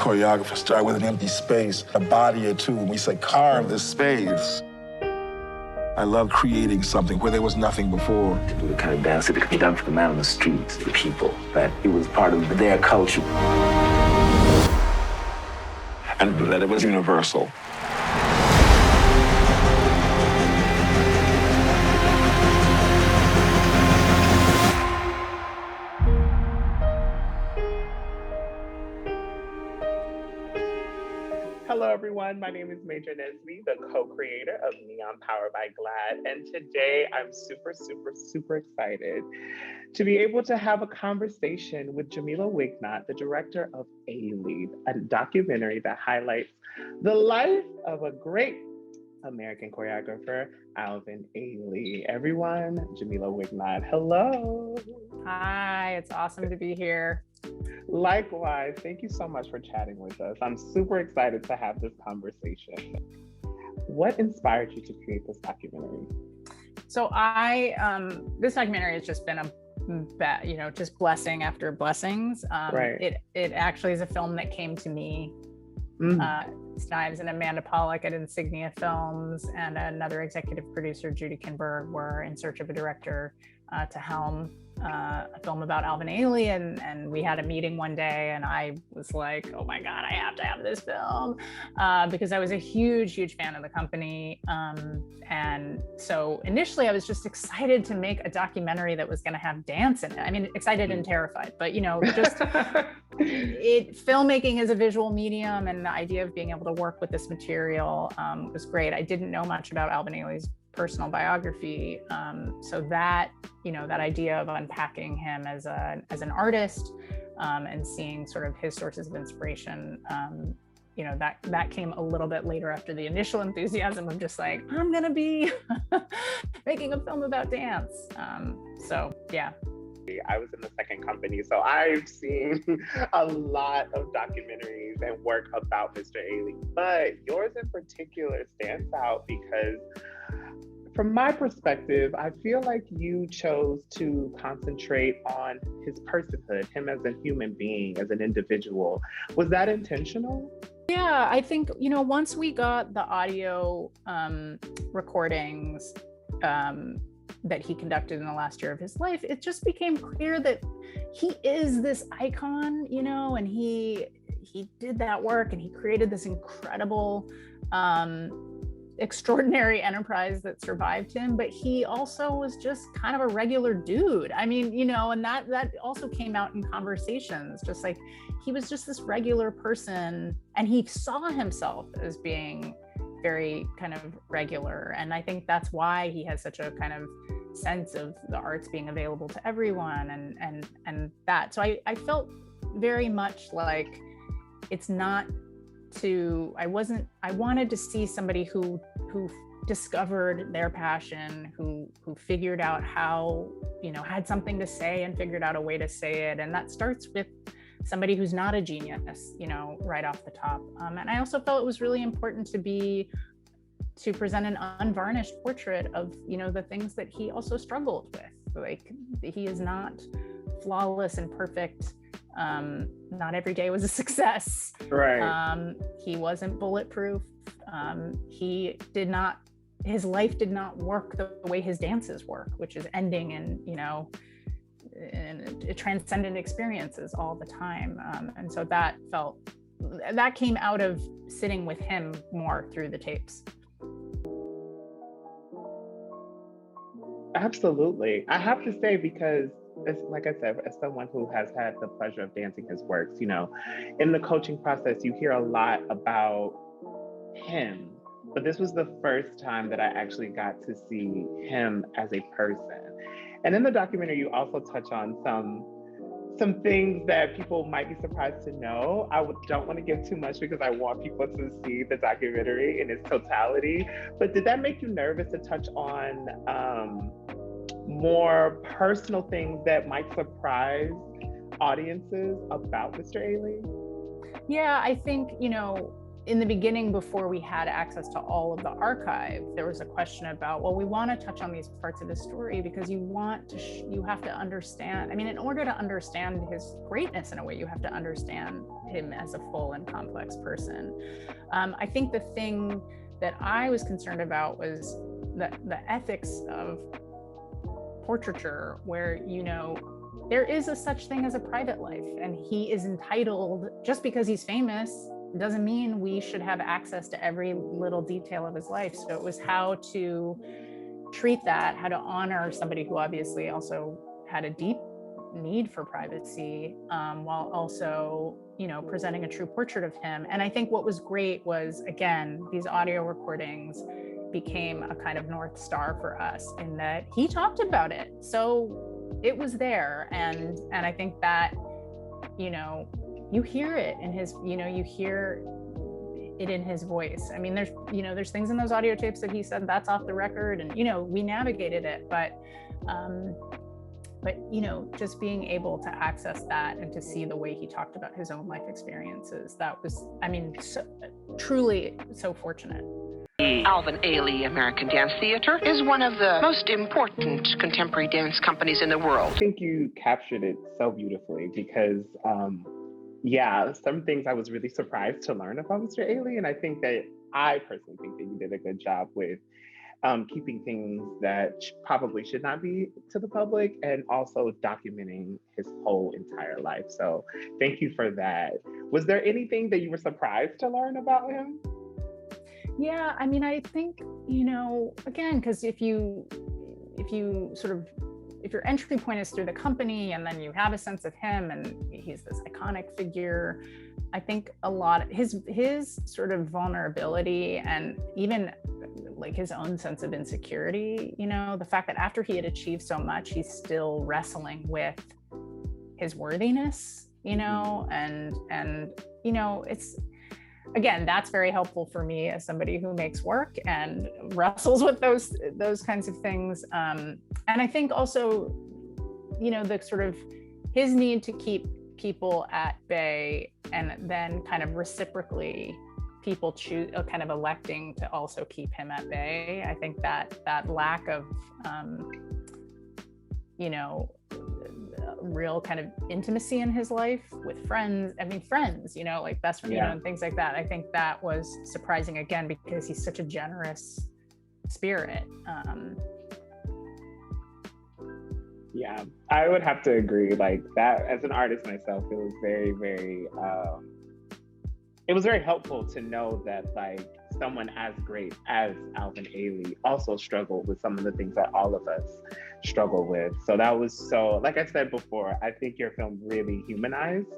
choreographers start with an empty space, a body or two, and we say, carve this space. I love creating something where there was nothing before. To do the kind of dance that could be done for the man on the streets, the people, that it was part of their culture. And that it was universal. Hello, everyone. My name is Major Nesby, the co-creator of Neon Powered by GLAAD. And today I'm super excited to be able to have a conversation with Jamila Wignot, the director of Ailey, a documentary that highlights the life of a great American choreographer, Alvin Ailey. Everyone, Jamila Wignot, hello. Hi, it's awesome to be here. Likewise, thank you so much for chatting with us. I'm super excited to have this conversation. What inspired you to create this documentary? So this documentary has just been just blessing after blessings. Right. It actually is a film that came to me. Snipes and Amanda Pollock at Insignia Films and another executive producer, Judy Kinberg, were in search of a director to helm a film about Alvin Ailey, and we had a meeting one day, and I was like, oh my God, I have to have this film, because I was a huge fan of the company. And so initially I was just excited to make a documentary that was going to have dance in it. I mean, excited and terrified, but just filmmaking is a visual medium, and the idea of being able to work with this material was great. I didn't know much about Alvin Ailey's personal biography, so that that idea of unpacking him as an artist and seeing sort of his sources of inspiration, that came a little bit later after the initial enthusiasm of just like, I'm gonna be making a film about dance. So yeah. I was in the second company, so I've seen a lot of documentaries and work about Mr. Ailey, but yours in particular stands out because from my perspective, I feel like you chose to concentrate on his personhood, him as a human being, as an individual. Was that intentional? Yeah, I think, once we got the audio recordings that he conducted in the last year of his life, it just became clear that he is this icon, and he did that work, and he created this incredible extraordinary enterprise that survived him, but he also was just kind of a regular dude. I mean, and that also came out in conversations, just like he was just this regular person, and he saw himself as being very kind of regular. And I think that's why he has such a kind of sense of the arts being available to everyone, and that. So I felt very much like it's not I wanted to see somebody who discovered their passion, who figured out how, had something to say and figured out a way to say it. And that starts with somebody who's not a genius, right off the top. And I also felt it was really important to present an unvarnished portrait of, the things that he also struggled with. Like, he is not flawless and perfect. Not every day was a success. Right. He wasn't bulletproof. His life did not work the way his dances work, which is ending in transcendent experiences all the time. And so that came out of sitting with him more through the tapes. Absolutely. I have to say, because like I said, as someone who has had the pleasure of dancing his works, in the coaching process, you hear a lot about him, but this was the first time that I actually got to see him as a person. And in the documentary, you also touch on some things that people might be surprised to know. Don't want to give too much because I want people to see the documentary in its totality. But did that make you nervous to touch on more personal things that might surprise audiences about Mr. Ailey? Yeah, I think, in the beginning, before we had access to all of the archive, there was a question about, well, we want to touch on these parts of the story because you want to, you have to understand. I mean, in order to understand his greatness in a way, you have to understand him as a full and complex person. I think the thing that I was concerned about was the ethics of portraiture, where, you know, there is a such thing as a private life, and he is entitled, just because he's famous doesn't mean we should have access to every little detail of his life. So it was how to treat that, how to honor somebody who obviously also had a deep need for privacy, while also, you know, presenting a true portrait of him. And I think what was great was, again, these audio recordings became a kind of North Star for us in that he talked about it. So it was there. And I think that, you know, you hear it in his, you know, you hear it in his voice. I mean, there's, you know, there's things in those audio tapes that he said that's off the record, and, you know, we navigated it, but you know, just being able to access that and to see the way he talked about his own life experiences, that was, I mean, so, truly so fortunate. Alvin Ailey American Dance Theater is one of the most important contemporary dance companies in the world. I think you captured it so beautifully because, yeah, some things I was really surprised to learn about Mr. Ailey, and I personally think that you did a good job with keeping things that probably should not be to the public, and also documenting his whole entire life. So thank you for that. Was there anything that you were surprised to learn about him? Yeah, I mean, I think, you know, again, because if you sort of, if your entry point is through the company and then you have a sense of him and he's this iconic figure, I think a lot, his sort of vulnerability and even like his own sense of insecurity, you know, the fact that after he had achieved so much, he's still wrestling with his worthiness, you know, and, you know, it's, again, that's very helpful for me as somebody who makes work and wrestles with those kinds of things. And I think also, you know, the sort of his need to keep people at bay, and then kind of reciprocally people choose kind of electing to also keep him at bay. I think that lack of, you know, real kind of intimacy in his life with friends, you know, like best friend, you know, and things like that. I think that was surprising, again, because he's such a generous spirit. Yeah, I would have to agree. Like that, as an artist myself, it was very, very, it was very helpful to know that like someone as great as Alvin Ailey also struggled with some of the things that all of us struggle with. So that was so, like I said before, I think your film really humanized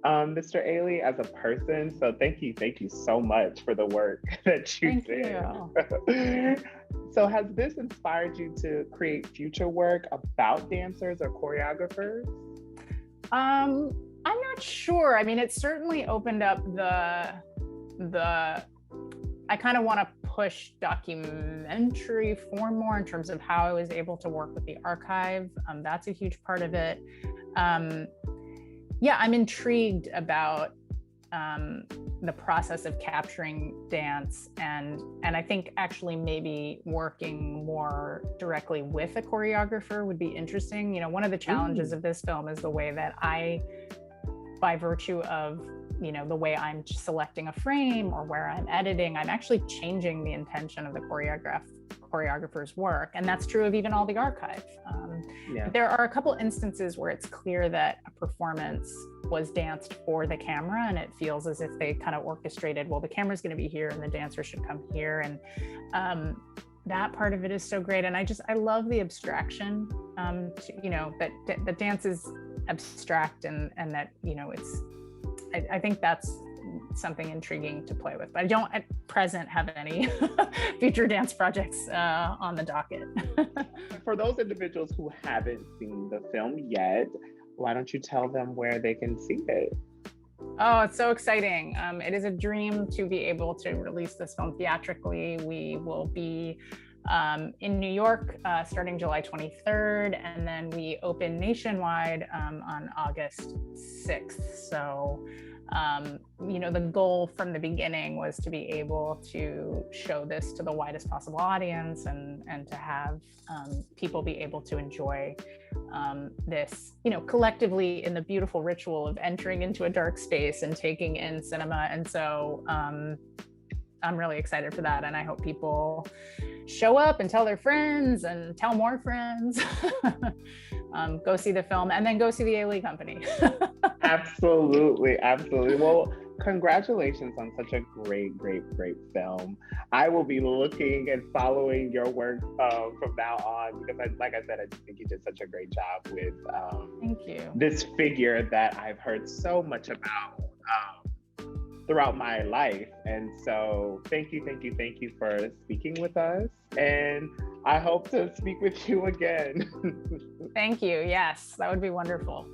Mr. Ailey as a person. So thank you so much for the work that you did. You. So has this inspired you to create future work about dancers or choreographers? I'm not sure. I mean, it certainly opened up I kind of want to push documentary form more in terms of how I was able to work with the archive. That's a huge part of it. Yeah, I'm intrigued about the process of capturing dance, and I think actually maybe working more directly with a choreographer would be interesting. You know, one of the challenges of this film is the way that I, by virtue of, you know, the way I'm selecting a frame or where I'm editing, I'm actually changing the intention of the choreographer's work. And that's true of even all the archive. There are a couple instances where it's clear that a performance was danced for the camera, and it feels as if they kind of orchestrated, well, the camera's going to be here and the dancer should come here. And that part of it is so great. And I love the abstraction, you know, that the dance is abstract, and that, you know, I think that's something intriguing to play with. But I don't at present have any future dance projects on the docket. For those individuals who haven't seen the film yet, why don't you tell them where they can see it? Oh, it's so exciting. It is a dream to be able to release this film theatrically. We will be in New York starting July 23rd, and then we open nationwide on August 6th. So The goal from the beginning was to be able to show this to the widest possible audience and to have people be able to enjoy this, collectively in the beautiful ritual of entering into a dark space and taking in cinema. And so I'm really excited for that. And I hope people show up and tell their friends and tell more friends. Go see the film and then go see the Ailey Company. Absolutely. Well, congratulations on such a great film. I will be looking and following your work from now on because, like I said, I just think you did such a great job with Thank you. This figure that I've heard so much about throughout my life. And so thank you for speaking with us. And I hope to speak with you again. Thank you. Yes, that would be wonderful.